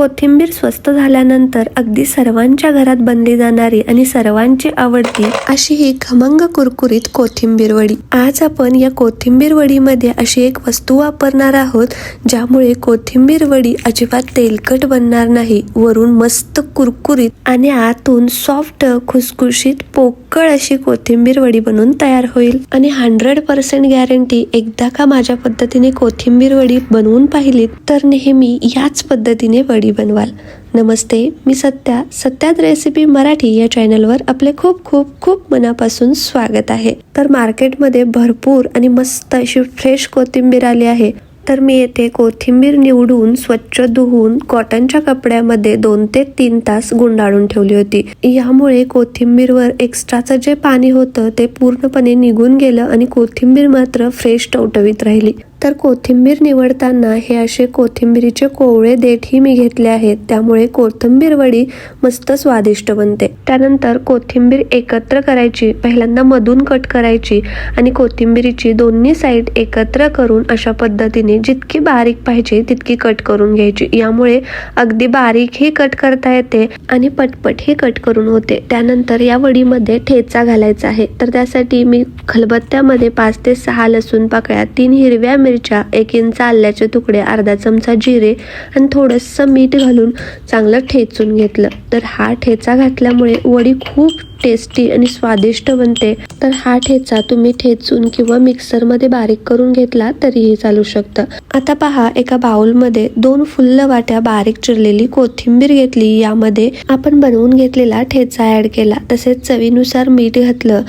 कोथिंबीर स्वस्त झाल्यानंतर अगदी सर्वांच्या घरात बनली जाणारी आणि सर्वांची आवडती अशी ही खमंग कुरकुरीत कोथिंबीर वडी. आज आपण या कोथिंबीर वडीमध्ये अशी एक वस्तू वापरणार आहोत ज्यामुळे कोथिंबीर वडी अजिबात तेलकट बनणार नाही. वरून मस्त कुरकुरीत आणि आतून सॉफ्ट खुसखुशीत पोकळ अशी कोथिंबीर वडी बनून तयार होईल. आणि 100% गॅरंटी, एकदा का माझ्या पद्धतीने कोथिंबीर वडी बनवून पाहिलीत तर नेहमी याच पद्धतीने वडी बनवाल. नमस्ते, मी सत्यात रेसिपी मराठी या चॅनलवर आपले खूप खूप खूप मनापासून स्वागत आहे. तर मार्केटमध्ये भरपूर आणि मस्त अशी फ्रेश कोथिंबीर आली आहे. तर मी येथे कोथिंबीर निवडून स्वच्छ धुवून कॉटनच्या कपड्यामध्ये 2 ते 3 तास गुंडाळून ठेवली होती. यामुळे कोथिंबीरवर एक्स्ट्राचं जे पाणी होतं ते पूर्णपणे निघून गेलं आणि कोथिंबीर मात्र फ्रेश टवटवीत राहिली. तर कोथिंबीर निवडताना हे असे कोथिंबीरीचे कोवळे देठही मी घेतले आहेत, त्यामुळे कोथिंबीर वडी मस्त स्वादिष्ट बनते. त्यानंतर कोथिंबीर एकत्र करायची, पहिल्यांदा मधून कट करायची आणि कोथिंबीरीची दोन्ही साईड एकत्र करून अशा पद्धतीने जितकी बारीक पाहिजे तितकी कट करून घ्यायची. यामुळे अगदी बारीकही कट करता येते आणि पटपटही कट करून होते. त्यानंतर या वडीमध्ये ठेचा घालायचा आहे. तर त्यासाठी मी खलबत्त्यामध्ये 5 ते 6 लसूण पाकळ्या, 3 हिरव्या मिरच्या, 1 इंच आल्याचे तुकडे, अर्धा चमचा जिरे आणि थोडंसं मीठ घालून चांगलं ठेचून घेतलं. तर हा ठेचा घातल्यामुळे वडी खूप टेस्टी आणि स्वादिष्ट बनते. तर हा ठेचा तुम्ही ठेचून किंवा मिक्सरमध्ये बारीक करून घेतला तरीही चालू शकतं. आता पहा, एका बाउलमध्ये 2 फुल्ल वाट्या बारीक चिरलेली कोथिंबीर घेतली. यामध्ये आपण बनवून घेतलेला ठेचा ऍड केला. तसेच चवीनुसार मीठ घातलं.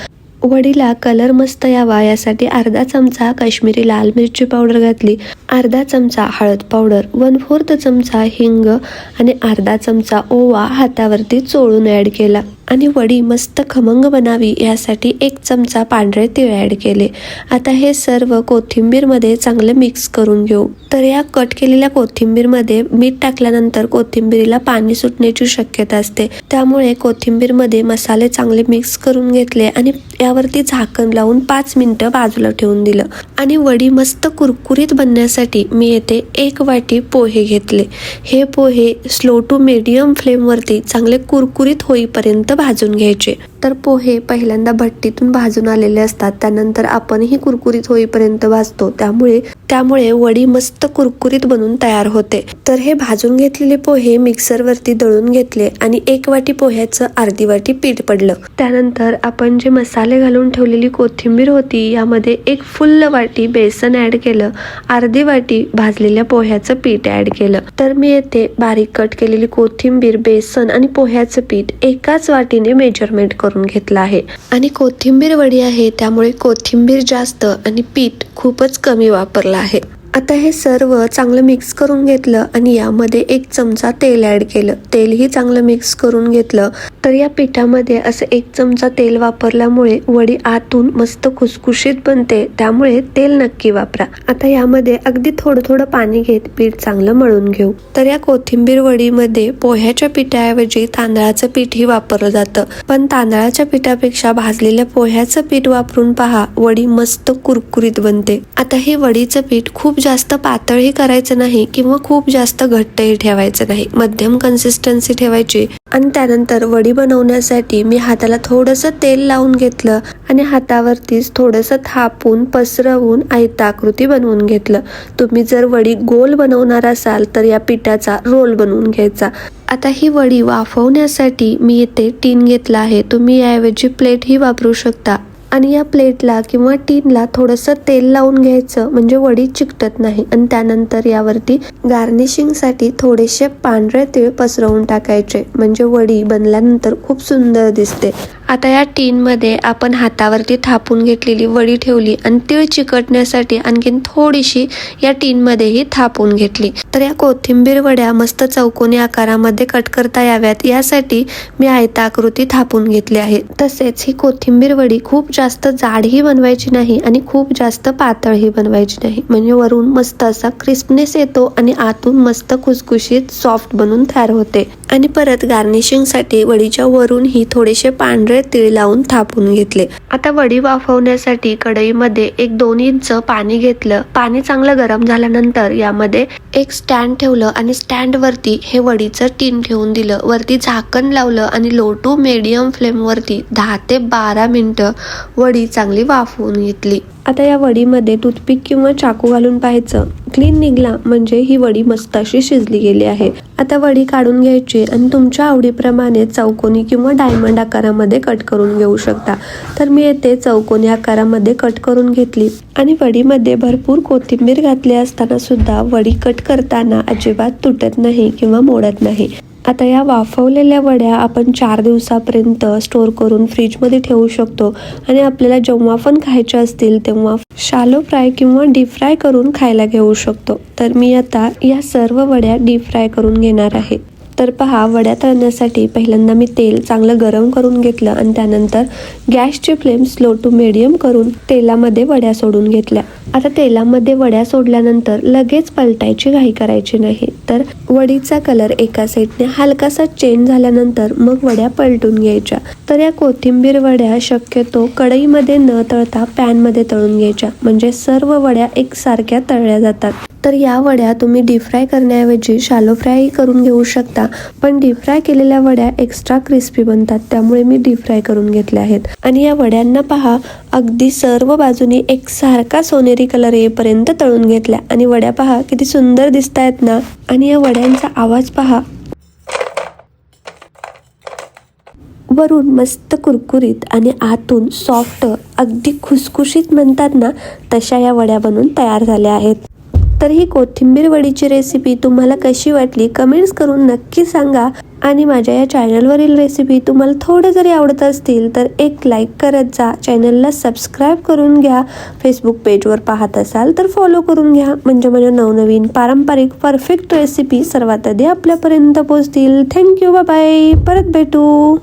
वडीला कलर मस्त यावा यासाठी अर्धा चमचा काश्मीरी लाल मिरची पावडर घातली, अर्धा चमचा हळद पावडर, 1/4 चमचा हिंग आणि अर्धा चमचा ओवा हातावरती चोळून ऍड केला. आणि वडी मस्त खमंग बनावी यासाठी 1 चमचा पांढरे तीळ ऍड केले. आता हे सर्व कोथिंबीरमध्ये चांगले मिक्स करून घेऊ. तर या कट केलेल्या कोथिंबीरमध्ये मीठ टाकल्यानंतर कोथिंबीरीला पाणी सुटण्याची शक्यता असते, त्यामुळे कोथिंबीरमध्ये मसाले चांगले मिक्स करून घेतले आणि यावरती झाकण लावून 5 मिनिटं बाजूला ठेवून दिलं. आणि वडी मस्त कुरकुरीत बनण्यासाठी मी येथे 1 वाटी पोहे घेतले. हे पोहे स्लो टू मीडियम फ्लेमवरती चांगले कुरकुरीत होईपर्यंत भाजून घ्यायचे. तर पोहे पहिल्यांदा भट्टीतून भाजून आलेले असतात, त्यानंतर आपणही कुरकुरीत होईपर्यंत भाजतो, त्यामुळे वडी मस्त कुरकुरीत बनून तयार होते. तर हे भाजून घेतलेले पोहे मिक्सरवरती दळून घेतले आणि 1 वाटी पोह्याचं अर्धी वाटी पीठ पडलं. त्यानंतर आपण जे मसाले घालून ठेवलेली कोथिंबीर होती यामध्ये 1 फुल्ल वाटी बेसन ऍड केलं, अर्धी वाटी भाजलेल्या पोह्याचं पीठ ऍड केलं. तर मी येथे बारीक कट केलेली कोथिंबीर, बेसन आणि पोह्याचं पीठ एकाच वाटीने मेजरमेंट करून घेतलं आहे. आणि कोथिंबीर वडी आहे त्यामुळे कोथिंबीर जास्त आणि पीठ खूपच कमी वापरलं आहे. आता हे सर्व चांगलं मिक्स करून घेतलं आणि यामध्ये 1 चमचा तेल ऍड केलं. तेलही चांगलं मिक्स करून घेतलं. तर या पिठामध्ये असं 1 चमचा तेल वापरल्यामुळे वडी आतून मस्त खुसखुशीत बनते, त्यामुळे तेल नक्की वापरा. आता यामध्ये अगदी थोडं पाणी घेत पीठ चांगलं मळून घेऊ. तर या कोथिंबीर वडीमध्ये पोह्याच्या पिठाऐवजी तांदळाचं पीठही वापरलं जातं, पण तांदळाच्या पिठापेक्षा भाजलेल्या पोह्याचं पीठ वापरून पहा, वडी मस्त कुरकुरीत बनते. आता हे वडीचं पीठ खूप जास्त पातळही करायचं नाही किंवा खूप जास्त घट्टही ठेवायचं नाही, मध्यम कन्सिस्टन्सी ठेवायची. आणि त्यानंतर वडी बनवण्यासाठी मी हाताला थोडंसं तेल लावून घेतलं आणि हातावरतीच थोडंसं थापून पसरवून आयताकृती बनवून घेतलं. तुम्ही जर वडी गोल बनवणार असाल तर या पिठाचा रोल बनवून घ्यायचा. आता ही वडी वाफवण्यासाठी मी इथे टीन घेतला आहे. तुम्ही याऐवजी प्लेटही वापरू शकता. आणि या प्लेटला किंवा टीनला थोडंसं तेल लावून घ्यायचं, म्हणजे वडी चिकटत नाही. आणि त्यानंतर यावरती गार्निशिंगसाठी थोडेसे पांढरे तीळ पसरवून टाकायचे, म्हणजे वडी बनल्यानंतर खूप सुंदर दिसते. आता या टीनमध्ये आपण हातावरती थापून घेतलेली वडी ठेवली आणि तीळ चिकटण्यासाठी आणखीन थोडीशी या टीनमध्येही थापून घेतली. तर या कोथिंबीर वड्या मस्त चौकोनी आकारामध्ये कट करता याव्यात यासाठी मी आयताकृती थापून घेतली आहे. तसेच ही कोथिंबीर वडी खूप जास्त जाडही बनवायची नाही आणि खूप जास्त पातळही बनवायची नाही, म्हणजे वरून मस्त असा क्रिस्पनेस येतो आणि आतून मस्त खुसखुशीत सॉफ्ट बनून तयार होते. आणि परत गार्निशिंगसाठी वडीच्या वरूनही थोडेसे पांढरे तीळ लावून थापून घेतले. आता वडी वाफवण्यासाठी कढईमध्ये 1-2 इंच पाणी घेतलं. पाणी चांगलं गरम झाल्यानंतर यामध्ये एक स्टँड ठेवलं आणि स्टँड वरती हे वडीचं टीन ठेवून दिलं. वरती झाकण लावलं आणि लो टू मीडियम फ्लेम वरती 10 ते 12 मिनिटं वडी चांगली वाफवून घेतली. आता या वडीमध्ये टूथपिक किंवा चाकू घालून पाहायचं, क्लीन निघला म्हणजे ही वडी मस्त अशी शिजली गेली आहे. आता वडी काढून घ्यायची आणि तुमच्या आवडीप्रमाणे चौकोनी किंवा डायमंड आकारामध्ये कट करून घेऊ शकता. तर मी येथे चौकोनी आकारामध्ये कट करून घेतली आणि वडीमध्ये भरपूर कोथिंबीर घातली असताना सुद्धा वडी कट करताना अजिबात तुटत नाही किंवा मोडत नाही. आता या वाफवलेल्या वड्या आपण 4 दिवसापर्यंत स्टोर करून फ्रीजमध्ये ठेवू शकतो आणि आपल्याला जेव्हा पण खायच्या असतील तेव्हा शालो फ्राय किंवा डीप फ्राय करून खायला घेऊ शकतो. तर मी आता या सर्व वड्या डीप फ्राय करून घेणार आहे. तर पहा, वड्या तळण्यासाठी पहिल्यांदा मी तेल चांगलं गरम करून घेतलं आणि त्यानंतर गॅसची फ्लेम स्लो टू मीडियम करून तेलामध्ये वड्या सोडून घेतल्या. आता तेलामध्ये वड्या सोडल्यानंतर लगेच पलटायची घाई करायची नाही. तर वडीचा कलर एका साईडने हलकासा चेंज झाल्यानंतर मग वड्या पलटून घ्यायच्या. तर या कोथिंबीर वड्या शक्यतो कढईमध्ये न तळता पॅनमध्ये तळून घ्यायच्या, म्हणजे सर्व वड्या एकसारख्या तळल्या जातात. तर या वड्या तुम्ही डीप फ्राय करण्याऐवजी शालो फ्राय करून घेऊ शकता, पण डीप फ्राय केलेल्या वड्या एक्स्ट्रा क्रिस्पी बनतात, त्यामुळे मी डीप फ्राय करून घेतल्या आहेत. आणि या वड्यांना पहा, अगदी सर्व बाजूनी एकसारखा सोनेरी कलर येईपर्यंत तळून घेतल्या आणि वड्या पहा किती सुंदर दिसत आहेत ना. आणि या वड्यांचा आवाज पहा, वरून मस्त कुरकुरीत आणि आतून सॉफ्ट, अगदी खुसखुशीत म्हणतात ना, तशा या वड्या बनून तयार झाल्या आहेत. तर ही कोथिंबीर वडीची रेसिपी तुम्हाला कशी वाटली कमेंट्स करून नक्की सांगा. आणि माझ्या या चॅनलवरील रेसिपी तुम्हाला थोडं जरी आवडत असतील तर एक लाईक करत जा. चॅनलला सबस्क्राईब करून घ्या. फेसबुक पेजवर पाहत असाल तर फॉलो करून घ्या, म्हणजे माझ्या नवनवीन पारंपरिक परफेक्ट रेसिपी सर्वात आधी आपल्यापर्यंत पोहोचतील. थँक्यू, बाय बाय, परत भेटू.